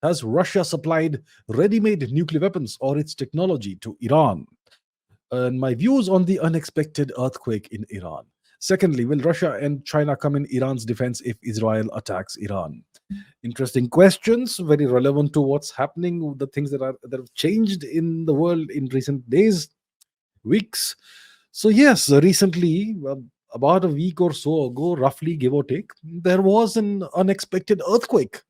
Has Russia supplied ready made nuclear weapons or its technology to Iran? And my views on the unexpected earthquake in Iran. Secondly, will Russia and China come in Iran's defense if Israel attacks Iran? Interesting questions, very relevant to what's happening, the things that have changed in the world in recent days, weeks. So yes, recently, about a week or so ago, roughly give or take, there was an unexpected earthquake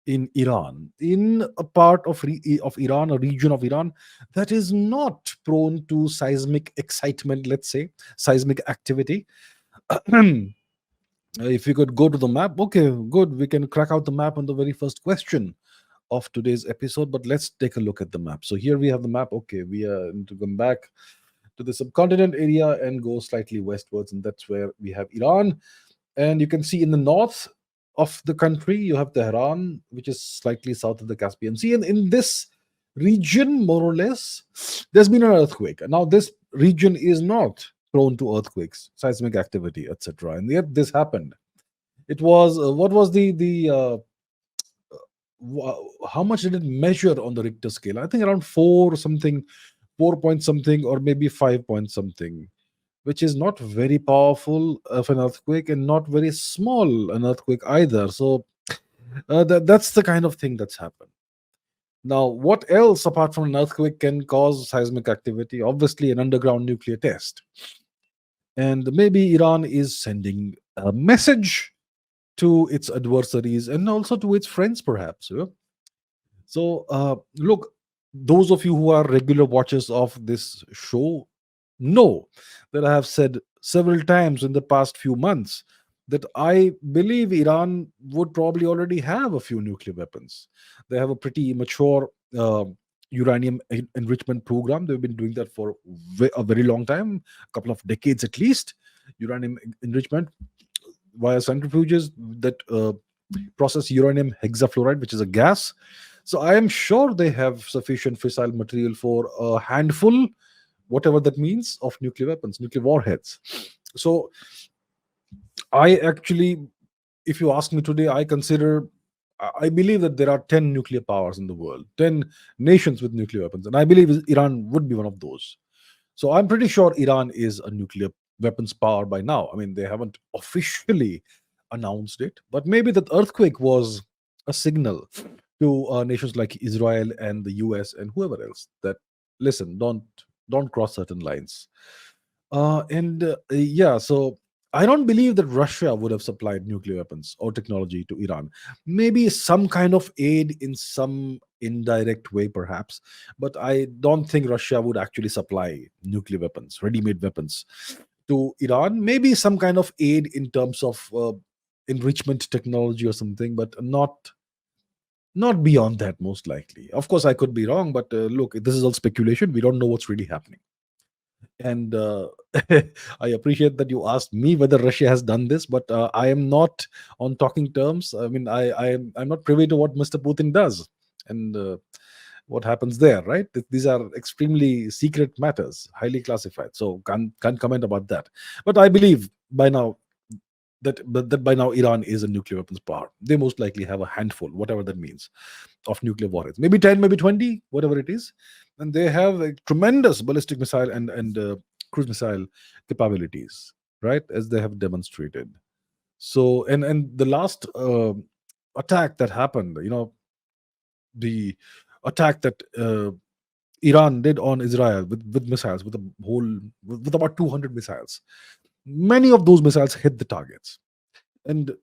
in Iran, in a part of Iran, a region of Iran that is not prone to seismic excitement, let's say, seismic activity. If we could go to the map, okay, good. We can crack out the map on the very first question of today's episode, but let's take a look at the map. So here we have the map. Okay, we are to come back to the subcontinent area and go slightly westwards, and that's where we have Iran. And you can see in the north of the country, you have Tehran, which is slightly south of the Caspian Sea. And in this region, more or less, there's been an earthquake. Now, this region is not prone to earthquakes, seismic activity, etc. And yet, this happened. It was what was the how much did it measure on the Richter scale? I think around four something, 4 point something, or maybe 5 point something, which is not very powerful of an earthquake and not very small an earthquake either. So that's the kind of thing that's happened. Now, what else apart from an earthquake can cause seismic activity? Obviously, an underground nuclear test. And maybe Iran is sending a message to its adversaries and also to its friends, perhaps. So, look, those of you who are regular watchers of this show know that I have said several times in the past few months that I believe Iran would probably already have a few nuclear weapons. They have a pretty mature uranium enrichment program. They've been doing that for a very long time, a couple of decades at least. Uranium enrichment via centrifuges that process uranium hexafluoride, which is a gas. So I am sure they have sufficient fissile material for a handful, whatever that means, of nuclear weapons, nuclear warheads. So I actually, if you ask me today, I believe that there are 10 nuclear powers in the world, 10 nations with nuclear weapons, and I believe Iran would be one of those. So I'm pretty sure Iran is a nuclear weapons power by now. I mean, they haven't officially announced it, but maybe that earthquake was a signal to nations like Israel and the US and whoever else that listen, don't cross certain lines. Yeah, so I don't believe that Russia would have supplied nuclear weapons or technology to Iran. Maybe some kind of aid in some indirect way, perhaps, but I don't think Russia would actually supply nuclear weapons, ready-made weapons to Iran. Maybe some kind of aid in terms of enrichment technology or something, but not beyond that, most likely. Of course, I could be wrong, but look, this is all speculation. We don't know what's really happening. And I appreciate that you asked me whether Russia has done this, but I am not on talking terms. I mean, I'm not privy to what Mr. Putin does and what happens there. Right? These are extremely secret matters, highly classified. So can't comment about that. But I believe by now that by now Iran is a nuclear weapons power. They most likely have a handful, whatever that means, of nuclear warheads. Maybe 10, maybe 20, whatever it is. And they have a tremendous ballistic missile and cruise missile capabilities, right? As they have demonstrated. So and the last attack that happened, the attack that Iran did on Israel with missiles, with about 200 missiles. Many of those missiles hit the targets, and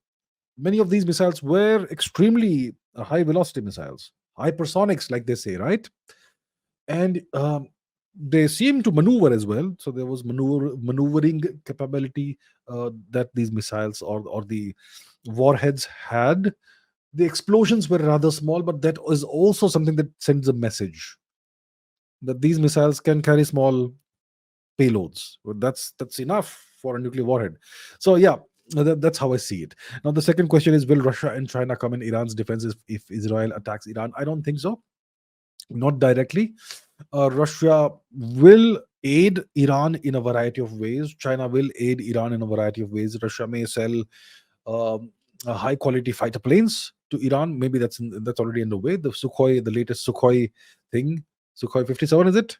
many of these missiles were extremely high velocity missiles, hypersonics, like they say, right? And they seem to maneuver as well. So there was maneuvering capability that these missiles or the warheads had. The explosions were rather small, but that is also something that sends a message that these missiles can carry small payloads. Well, that's enough for a nuclear warhead. So yeah, that's how I see it. Now the second question is: will Russia and China come in Iran's defense if Israel attacks Iran? I don't think so. Not directly. Russia will aid Iran in a variety of ways. China will aid Iran in a variety of ways. Russia may sell high quality fighter planes to Iran. Maybe that's already underway. The latest Sukhoi thing, Sukhoi 57, is it?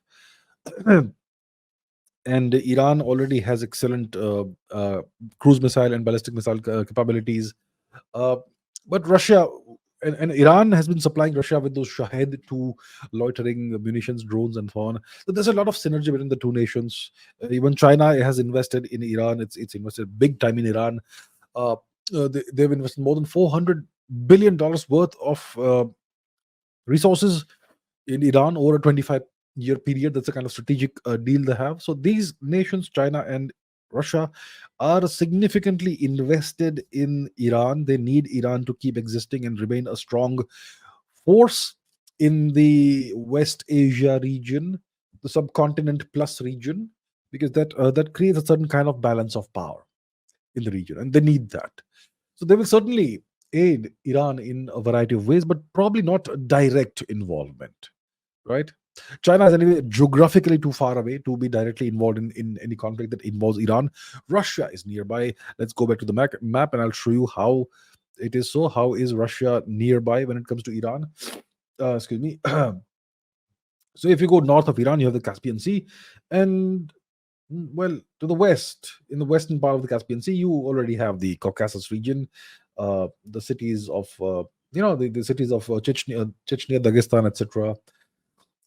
And Iran already has excellent cruise missile and ballistic missile capabilities. Uh, but Russia and Iran has been supplying Russia with those Shahed 2 loitering munitions, drones, and so on. So there's a lot of synergy between the two nations. Even China has invested in Iran. It's invested big time in Iran. Uh, they've invested more than $400 billion worth of resources in Iran over a 25-year period. That's a kind of strategic deal they have. So these nations, China and Russia, are significantly invested in Iran. They need Iran to keep existing and remain a strong force in the West Asia region, the subcontinent plus region, because that creates a certain kind of balance of power in the region, and they need that. So they will certainly aid Iran in a variety of ways, but probably not direct involvement, right? China is anyway geographically too far away to be directly involved in any conflict that involves Iran. Russia is nearby. Let's go back to the map and I'll show you how it is so. How is Russia nearby when it comes to Iran? Excuse me. So if you go north of Iran, you have the Caspian Sea, and well, to the west, in the western part of the Caspian Sea, you already have the Caucasus region, the cities of the cities of Chechnya, Dagestan, etc.,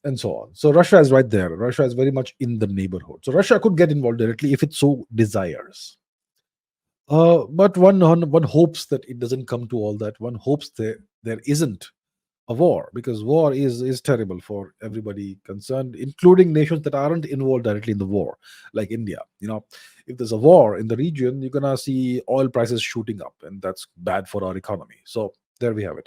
and so on. So Russia is right there. Russia is very much in the neighborhood. So Russia could get involved directly if it so desires. But one hopes that it doesn't come to all that. One hopes there isn't a war, because war is terrible for everybody concerned, including nations that aren't involved directly in the war, like India. If there's a war in the region, you're gonna see oil prices shooting up, and that's bad for our economy. So there we have it.